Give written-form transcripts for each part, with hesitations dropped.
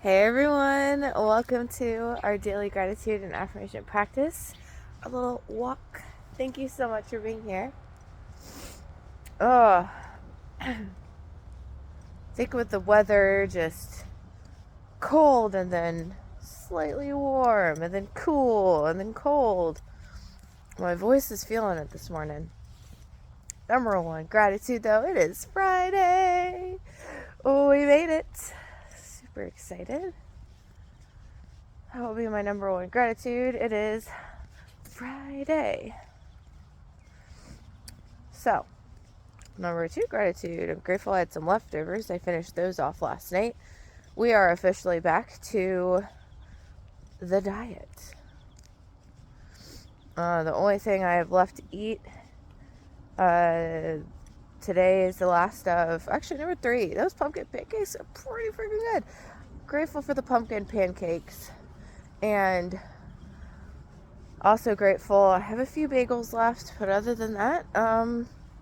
Hey everyone, welcome to our daily gratitude and affirmation practice. A little walk. Thank you so much for being here. I think with the weather just cold and then slightly warm and then cool and then cold, my voice is feeling it this morning. Number one, gratitude though, it is Friday. Oh, we made it. Super excited. That will be my number one gratitude. It is Friday. So, number two gratitude. I'm grateful I had some leftovers. I finished those off last night. We are officially back to the diet. The only thing I have left to eat today is the last of, actually number three. Those pumpkin pancakes are pretty freaking good. Grateful for the pumpkin pancakes. And also grateful I have a few bagels left, but other than that,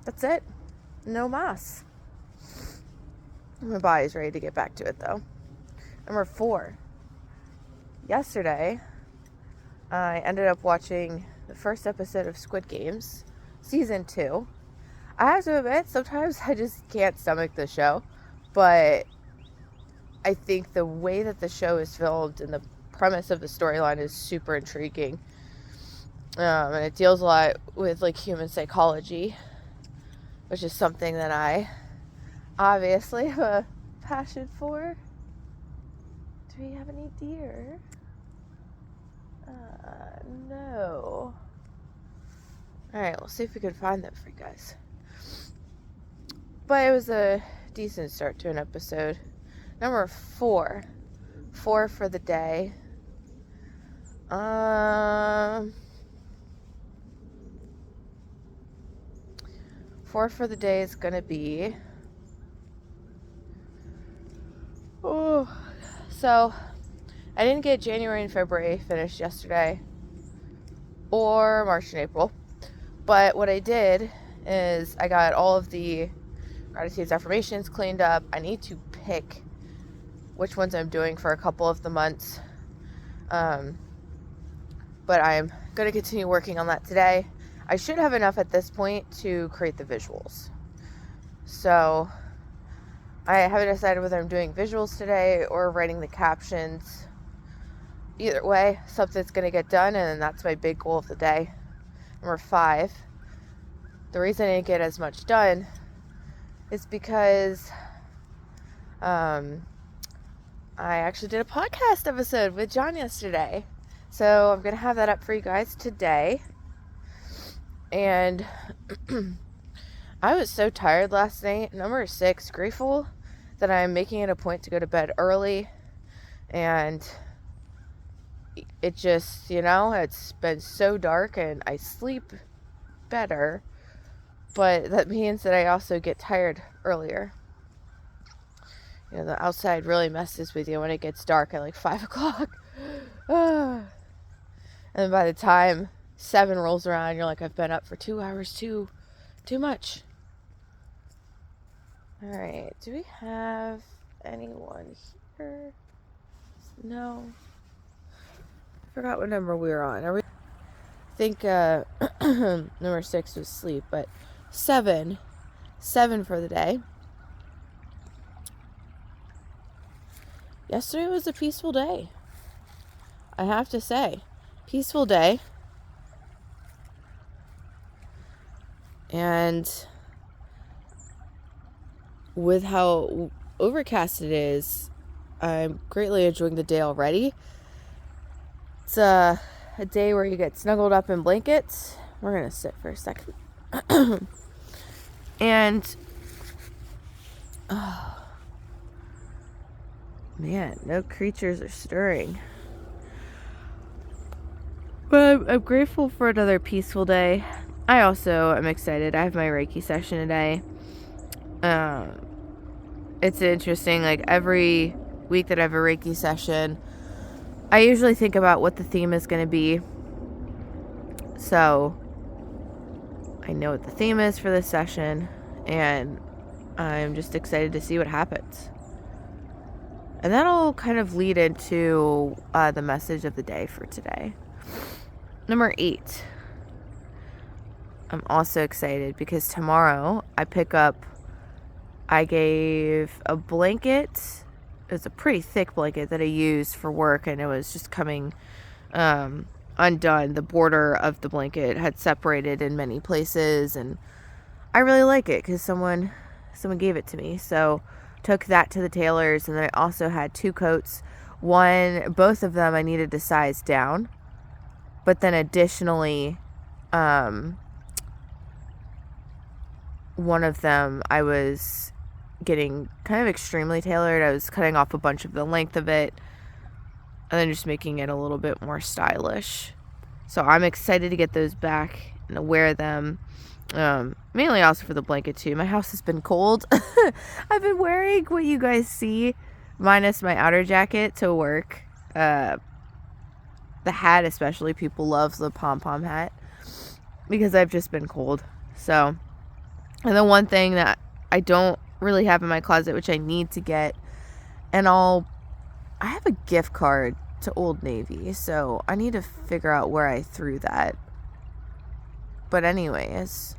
that's it. No mas. My body's ready to get back to it though. Number four. Yesterday, I ended up watching the first episode of Squid Games, season 2. I have to admit, sometimes I just can't stomach the show, but I think the way that the show is filmed and the premise of the storyline is super intriguing. And it deals a lot with like human psychology, which is something that I obviously have a passion for. Do we have any deer? No. Alright, we'll see if we can find them for you guys. But it was a decent start to an episode. Number 4. 4 for the day. 4 for the day is gonna be... So, I didn't get January and February finished yesterday. Or March and April. But what I did is I got all of the gratitude affirmations cleaned up. I need to pick which ones I'm doing for a couple of the months. But I'm going to continue working on that today. I should have enough at this point to create the visuals. So I haven't decided whether I'm doing visuals today or writing the captions. Either way, something's going to get done, and that's my big goal of the day. Number 5. The reason I didn't get as much done is because I actually did a podcast episode with John yesterday. So I'm going to have that up for you guys today. And I was so tired last night. Number 6, grateful that I'm making it a point to go to bed early. And it just, it's been so dark and I sleep better. But that means that I also get tired earlier. The outside really messes with you when it gets dark at like 5 o'clock. And by the time 7 rolls around, you're like, I've been up for 2 hours too much. Alright, do we have anyone here? No. I forgot what number we were on. I think number 6 was sleep, but 7 for the day. Yesterday was a peaceful day. I have to say. Peaceful day. And with how overcast it is, I'm greatly enjoying the day already. It's a day where you get snuggled up in blankets. We're going to sit for a second. And man, no creatures are stirring. But I'm grateful for another peaceful day. I also am excited. I have my Reiki session today. It's interesting, like every week that I have a Reiki session, I usually think about what the theme is going to be. So I know what the theme is for this session, and I'm just excited to see what happens. And that'll kind of lead into the message of the day for today. Number 8. I'm also excited because tomorrow I gave a blanket. It was a pretty thick blanket that I used for work, and it was just coming undone. The border of the blanket had separated in many places, and I really like it because someone gave it to me. So took that to the tailor's, and then I also had 2 coats. Both of them I needed to size down, but then additionally, one of them I was getting kind of extremely tailored. I was cutting off a bunch of the length of it and then just making it a little bit more stylish. So I'm excited to get those back and wear them. Mainly also for the blanket too. My house has been cold. I've been wearing what you guys see, minus my outer jacket, to work. The hat especially, people love the pom-pom hat because I've just been cold. So, and the one thing that I don't really have in my closet, which I need to get, and I have a gift card to Old Navy, so I need to figure out where I threw that. But anyways,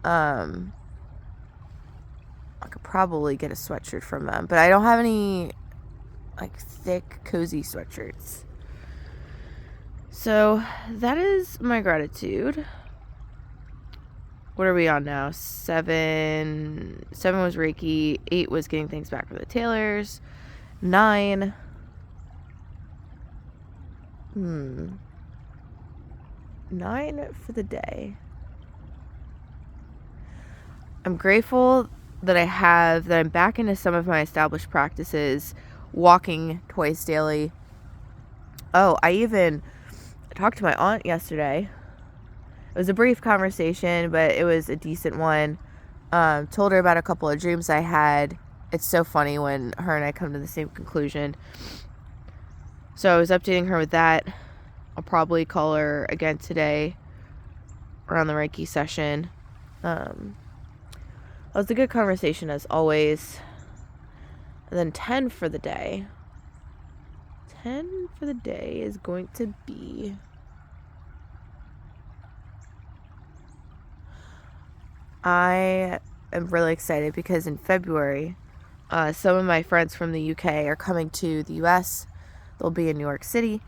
I could probably get a sweatshirt from them, but I don't have any like thick, cozy sweatshirts. So that is my gratitude. What are we on now? 7 was Reiki. 8 was getting things back from the tailors. 9. 9 for the day. I'm grateful that I'm back into some of my established practices, walking twice daily. Oh, I talked to my aunt yesterday. It was a brief conversation, but it was a decent one. Told her about a couple of dreams I had. It's so funny when her and I come to the same conclusion. So I was updating her with that. I'll probably call her again today around the Reiki session. It was a good conversation as always. And then 10 for the day. 10 for the day is going to be... I am really excited because in February, some of my friends from the UK are coming to the US. They'll be in New York City.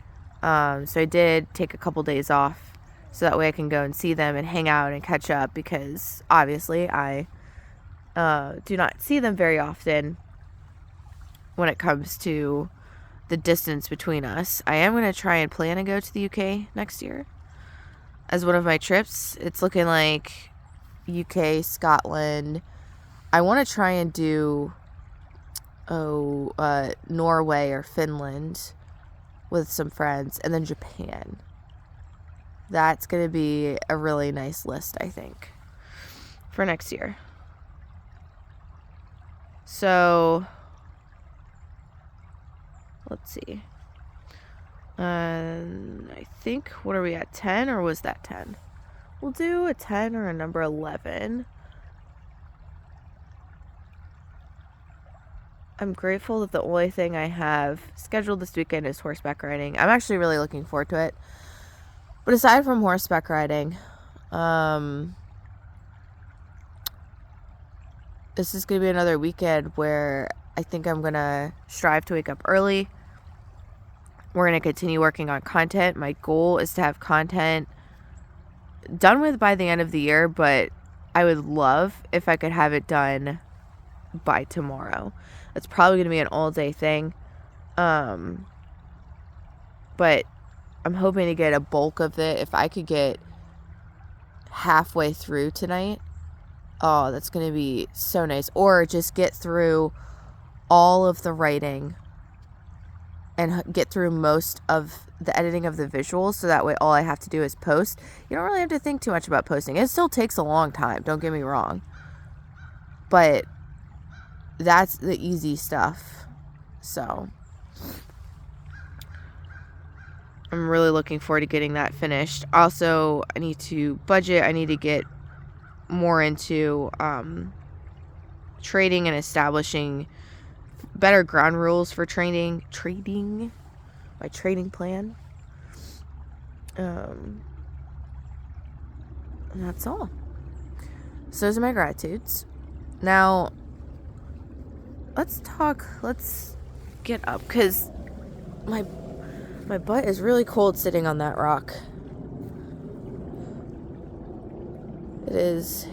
So I did take a couple days off so that way I can go and see them and hang out and catch up, because obviously I do not see them very often when it comes to the distance between us. I am going to try and plan to go to the UK next year as one of my trips. It's looking like UK, Scotland. I want to try and do Norway or Finland with some friends, and then Japan. That's going to be a really nice list, I think, for next year. So let's see. I think, what are we at, 10, or was that 10? We'll do a 10 or a number 11. I'm grateful that the only thing I have scheduled this weekend is horseback riding. I'm actually really looking forward to it. But aside from horseback riding, this is going to be another weekend where I think I'm going to strive to wake up early. We're going to continue working on content. My goal is to have content done with by the end of the year, but I would love if I could have it done by tomorrow. It's probably going to be an all-day thing. But I'm hoping to get a bulk of it. If I could get halfway through tonight, oh, that's going to be so nice. Or just get through all of the writing and get through most of the editing of the visuals, so that way all I have to do is post. You don't really have to think too much about posting. It still takes a long time, don't get me wrong, but that's the easy stuff. So I'm really looking forward to getting that finished. Also, I need to budget. I need to get more into trading and establishing better ground rules for trading my trading plan. And that's all. So those are my gratitudes. Now, let's get up, because my butt is really cold sitting on that rock. It is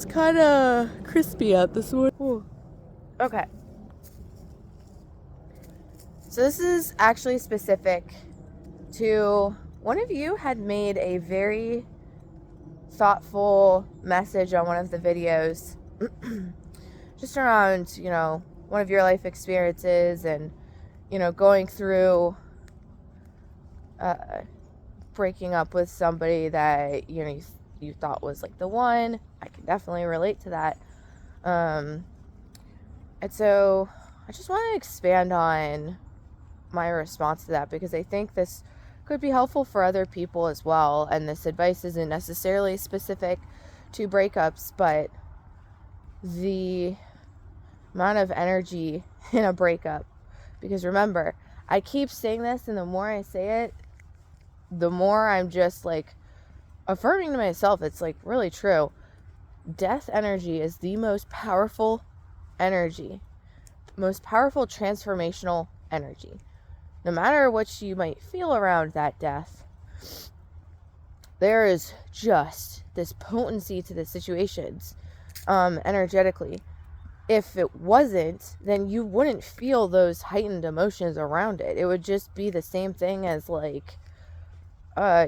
kind of crispy out this morning. Ooh. Okay. So this is actually specific to one of you had made a very thoughtful message on one of the videos just around, one of your life experiences and, going through breaking up with somebody that, you thought was like the one. I can definitely relate to that. And so I just want to expand on my response to that, because I think this could be helpful for other people as well. And this advice isn't necessarily specific to breakups, but the amount of energy in a breakup. Because remember, I keep saying this, and the more I say it, the more I'm just like affirming to myself it's like really true. Death energy is the most powerful energy, most powerful transformational energy. No matter what you might feel around that death, there is just this potency to the situations, energetically. If it wasn't, then you wouldn't feel those heightened emotions around it. It would just be the same thing as like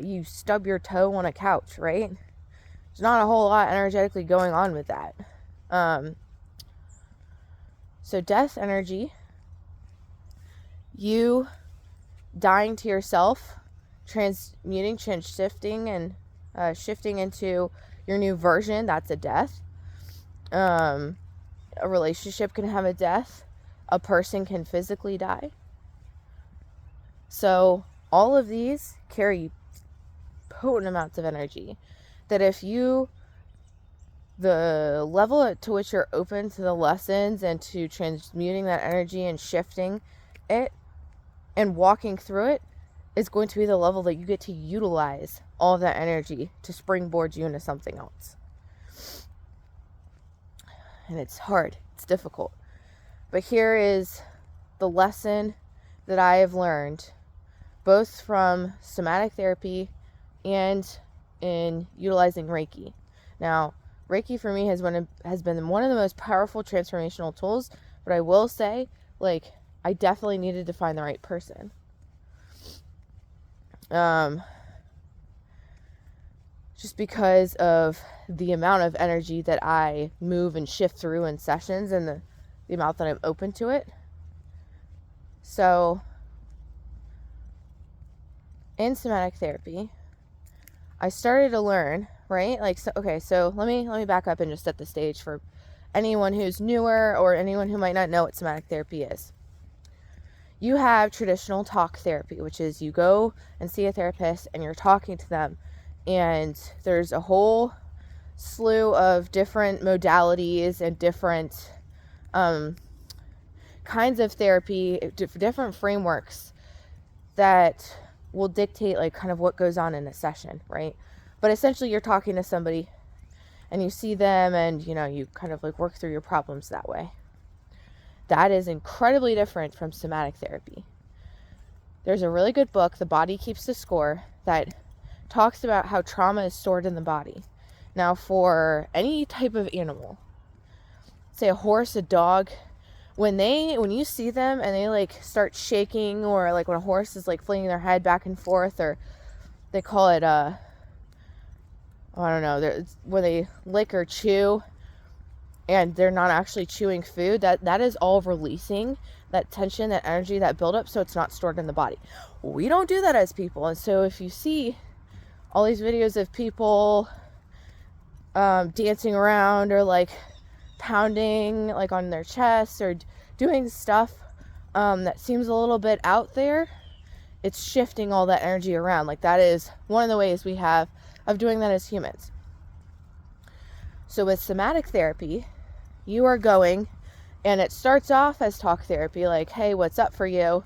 you stub your toe on a couch, right? There's not a whole lot energetically going on with that. So death energy, you dying to yourself, transmuting, shifting, and shifting into your new version, that's a death. A relationship can have a death. A person can physically die. So all of these carry potent amounts of energy that if the level to which you're open to the lessons and to transmuting that energy and shifting it and walking through it is going to be the level that you get to utilize all of that energy to springboard you into something else. And it's hard, it's difficult. But here is the lesson that I have learned, both from somatic therapy and in utilizing Reiki. Now, Reiki for me has been one of the most powerful transformational tools, but I will say, I definitely needed to find the right person. Just because of the amount of energy that I move and shift through in sessions and the amount that I'm open to it. So, in somatic therapy, I started to learn, right? So let me back up and just set the stage for anyone who's newer or anyone who might not know what somatic therapy is. You have traditional talk therapy, which is you go and see a therapist and you're talking to them, and there's a whole slew of different modalities and different kinds of therapy, different frameworks that will dictate kind of what goes on in a session, right? But essentially you're talking to somebody and you see them and you kind of work through your problems that way. That is incredibly different from somatic therapy. There's a really good book, The Body Keeps the Score, that talks about how trauma is stored in the body. Now, for any type of animal, say a horse, a dog, when you see them and they start shaking, or when a horse is flinging their head back and forth, or they call it I don't know, when they lick or chew and they're not actually chewing food, that is all releasing that tension, that energy, that buildup, so it's not stored in the body. We don't do that as people. And so if you see all these videos of people dancing around or pounding on their chests or doing stuff that seems a little bit out there, it's shifting all that energy around. That is one of the ways we have of doing that as humans. So with somatic therapy, you are going And it starts off as talk therapy, like, hey, what's up for you?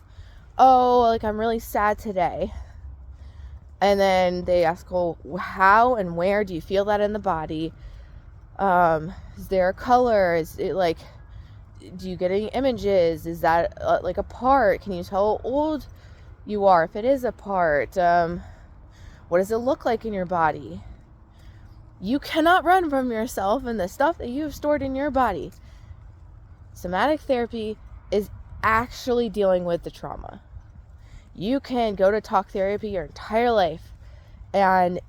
Oh, like, I'm really sad today. And then they ask, well, how and where do you feel that in the body? Is there a color? Is it like, do you get any images? Is that like a part? Can you tell how old you are if it is a part? What does it look like in your body? You cannot run from yourself and the stuff that you have stored in your body. Somatic therapy is actually dealing with the trauma. You can go to talk therapy your entire life and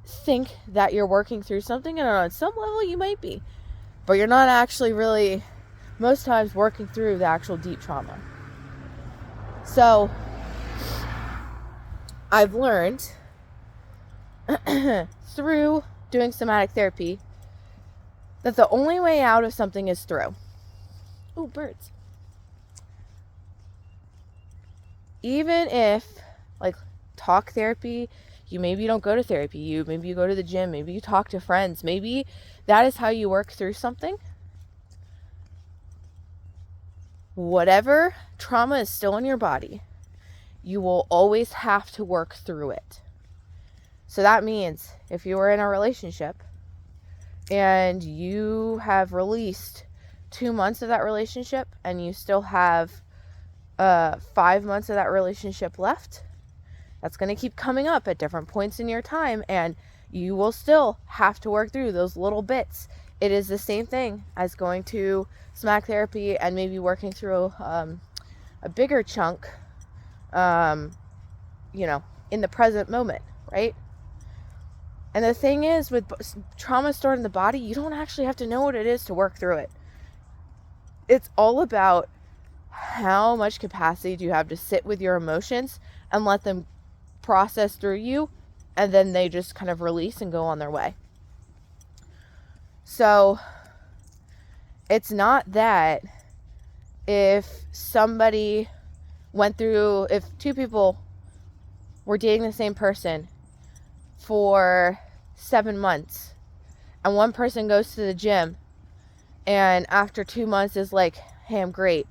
think that you're working through something, and on some level you might be, but you're not actually really, most times, working through the actual deep trauma. So I've learned through doing somatic therapy that the only way out of something is through. Ooh, birds. Even if, like, talk therapy, maybe you don't go to therapy, maybe you go to the gym, maybe you talk to friends, maybe that is how you work through something. Whatever trauma is still in your body, you will always have to work through it. So that means if you were in a relationship and you have released 2 months of that relationship and you still have 5 months of that relationship left, that's going to keep coming up at different points in your time, and you will still have to work through those little bits. It is the same thing as going to somatic therapy and maybe working through a bigger chunk, in the present moment, right? And the thing is, with trauma stored in the body, you don't actually have to know what it is to work through it. It's all about how much capacity do you have to sit with your emotions and let them process through you, and then they just kind of release and go on their way. So it's not that if two people were dating the same person for 7 months and one person goes to the gym and after 2 months is like, hey, I'm great,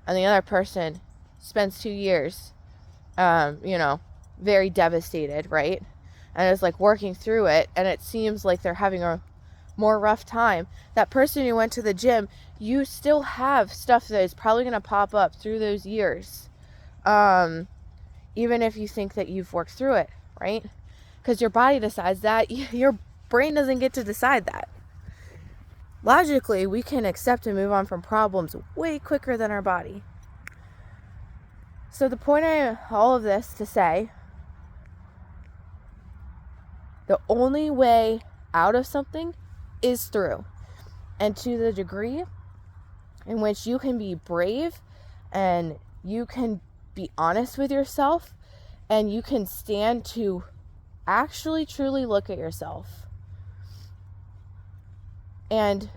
and the other person spends 2 years very devastated, right? And is like working through it, and it seems like they're having a more rough time. That person who went to the gym, you still have stuff that is probably going to pop up through those years, even if you think that you've worked through it, right? Because your body decides that. Your brain doesn't get to decide that. Logically, we can accept and move on from problems way quicker than our body. So the point of all of this to say, the only way out of something is through. And to the degree in which you can be brave and you can be honest with yourself and you can stand to actually truly look at yourself and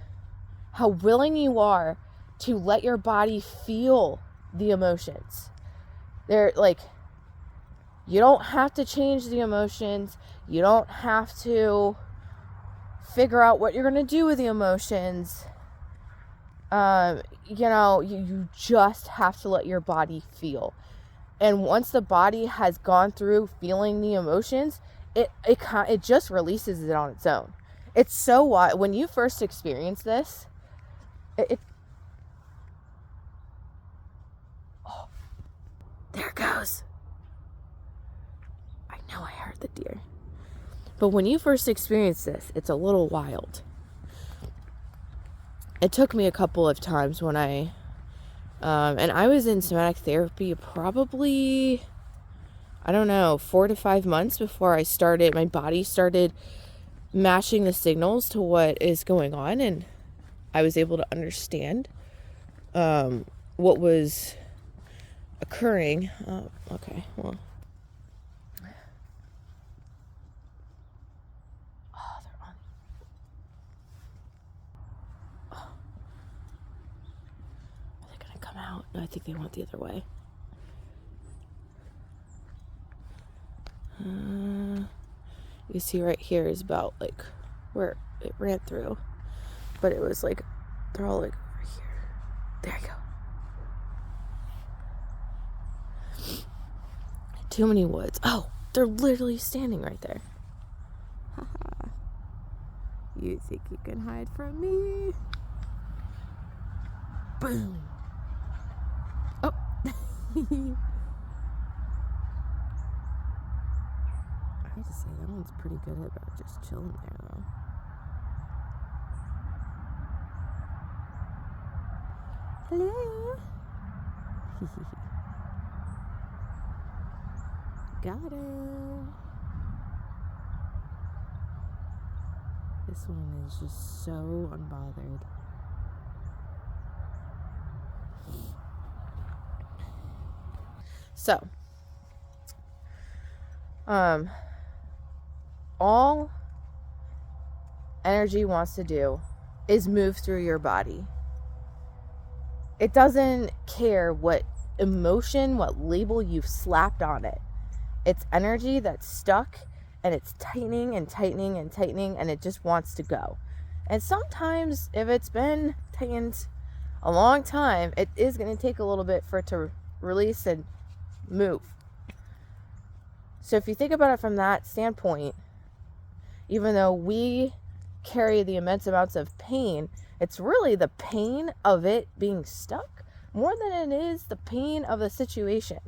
how willing you are to let your body feel the emotions. They're like, you don't have to change the emotions. You don't have to figure out what you're going to do with the emotions. You just have to let your body feel. And once the body has gone through feeling the emotions, it just releases it on its own. It's so wild. When you first experience this, oh, there it goes. I know I heard the deer. But when you first experience this, it's a little wild. It took me a couple of times when and I was in somatic therapy probably, 4 to 5 months before my body started matching the signals to what is going on, and I was able to understand what was occurring. Okay, well. Oh, they're on. Oh. Are they gonna come out? No, I think they went the other way. You see right here is about like where it ran through, but it was like they're all like over here. There you go. Too many woods. Oh, they're literally standing right there. Haha. You think you can hide from me? Boom. Oh. I have to say, that one's pretty good about just chilling there, though. Hello. Got him. This one is just so unbothered. So, all energy wants to do is move through your body. It doesn't care what emotion, what label you've slapped on it. It's energy that's stuck, and it's tightening and tightening and tightening, and it just wants to go. And sometimes, if it's been tightened a long time, it is going to take a little bit for it to release and move. So if you think about it from that standpoint, even though we carry the immense amounts of pain, it's really the pain of it being stuck more than it is the pain of the situation.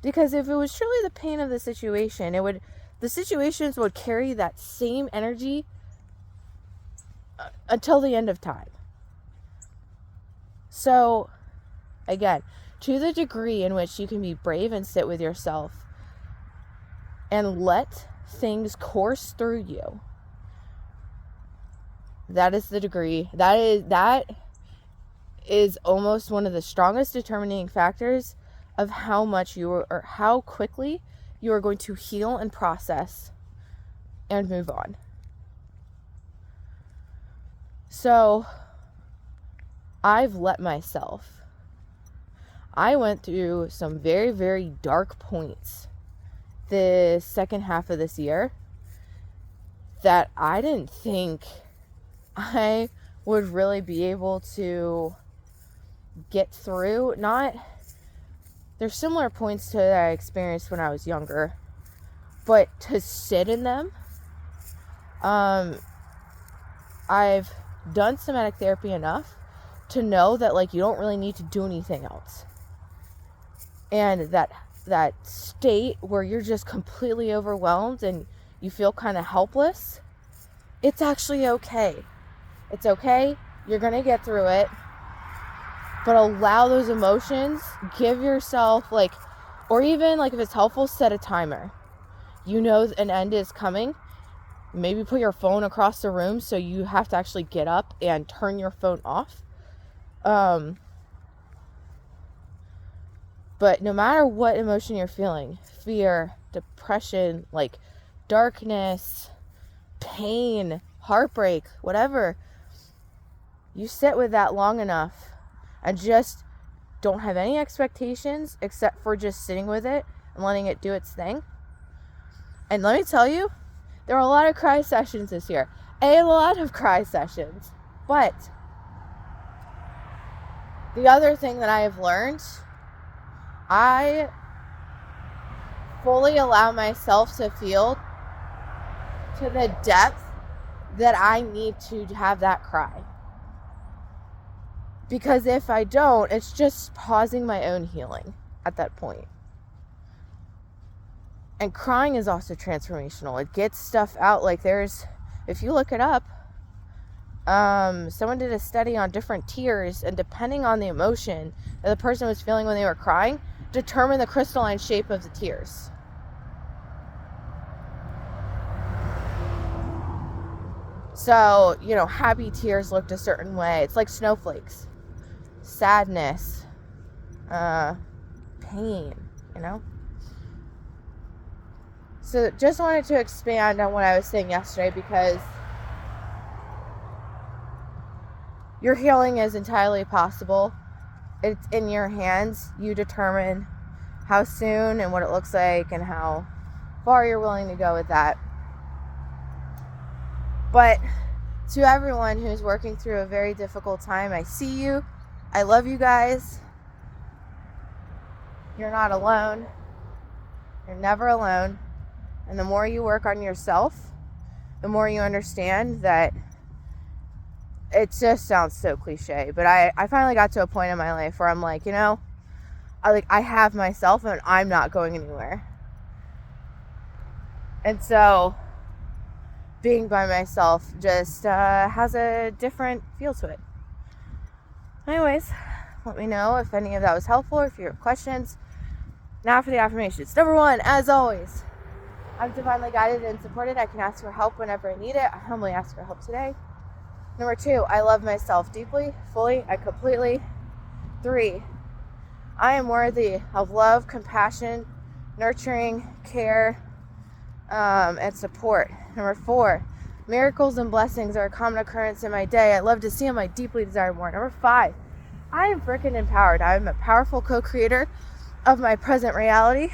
Because if it was truly the pain of the situation, the situations would carry that same energy until the end of time. So, again, to the degree in which you can be brave and sit with yourself and let things course through you, that is the degree. That is almost one of the strongest determining factors of how much or how quickly you are going to heal and process and move on. So, I've let myself. I went through some very, very dark points the second half of this year that I didn't think I would really be able to get through. There's similar points to that I experienced when I was younger, but to sit in them, I've done somatic therapy enough to know that you don't really need to do anything else. And that state where you're just completely overwhelmed and you feel kind of helpless, it's actually okay. It's okay. You're going to get through it. But allow those emotions. Give yourself, or even, if it's helpful, set a timer. You know an end is coming. Maybe put your phone across the room so you have to actually get up and turn your phone off. But no matter what emotion you're feeling, fear, depression, darkness, pain, heartbreak, whatever, you sit with that long enough and just don't have any expectations except for just sitting with it and letting it do its thing. And let me tell you, there were a lot of cry sessions this year. A lot of cry sessions. But the other thing that I have learned, I fully allow myself to feel to the depth that I need to have that cry. Because if I don't, it's just pausing my own healing at that point. And crying is also transformational. It gets stuff out. If you look it up, someone did a study on different tears, and depending on the emotion that the person was feeling when they were crying, determined the crystalline shape of the tears. So, happy tears looked a certain way. It's like snowflakes. Sadness, pain, So just wanted to expand on what I was saying yesterday, because your healing is entirely possible. It's in your hands. You determine how soon and what it looks like and how far you're willing to go with that. But to everyone who's working through a very difficult time, I see you. I love you guys. You're not alone. You're never alone. And the more you work on yourself, the more you understand that it just sounds so cliche, but I finally got to a point in my life where I'm like, I have myself and I'm not going anywhere. And so being by myself just has a different feel to it. Anyways, let me know if any of that was helpful or if you have questions. Now for the affirmations. Number 1, as always, I'm divinely guided and supported. I can ask for help whenever I need it. I humbly ask for help today. Number 2, I love myself deeply, fully, and completely. 3, I am worthy of love, compassion, nurturing, care, and support. Number 4, miracles and blessings are a common occurrence in my day. I love to see them. I deeply desire more. Number 5, I am freaking empowered. I am a powerful co-creator of my present reality.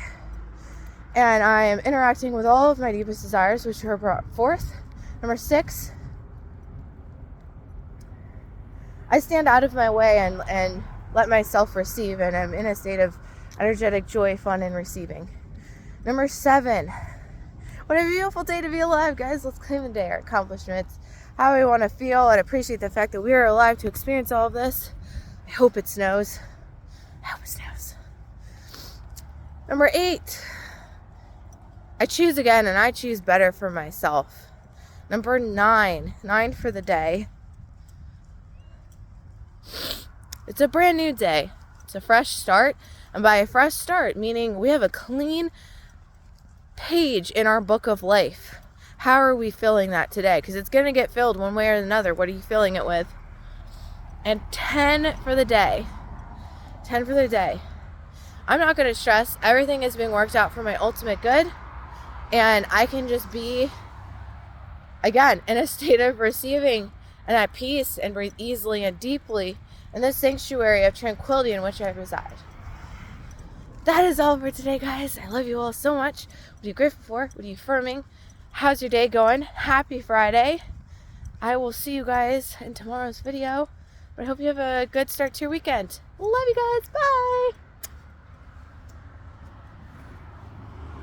And I am interacting with all of my deepest desires, which are brought forth. Number 6, I stand out of my way and let myself receive, and I'm in a state of energetic joy, fun, and receiving. Number 7, what a beautiful day to be alive, guys. Let's claim the day, our accomplishments, how we want to feel, and appreciate the fact that we are alive to experience all of this. I hope it snows. I hope it snows. Number 8, I choose again, and I choose better for myself. Number 9 for the day. It's a brand new day. It's a fresh start. And by a fresh start, meaning we have a clean page in our book of life. How are we filling that today? Because it's going to get filled one way or another. What are you filling it with? And 10 for the day. 10 for the day. I'm not going to stress. Everything is being worked out for my ultimate good. And I can just be, again, in a state of receiving and at peace and breathe easily and deeply in this sanctuary of tranquility in which I reside. That is all for today, guys. I love you all so much. What are you grateful for? What are you affirming? How's your day going? Happy Friday. I will see you guys in tomorrow's video. But I hope you have a good start to your weekend. Love you guys. Bye.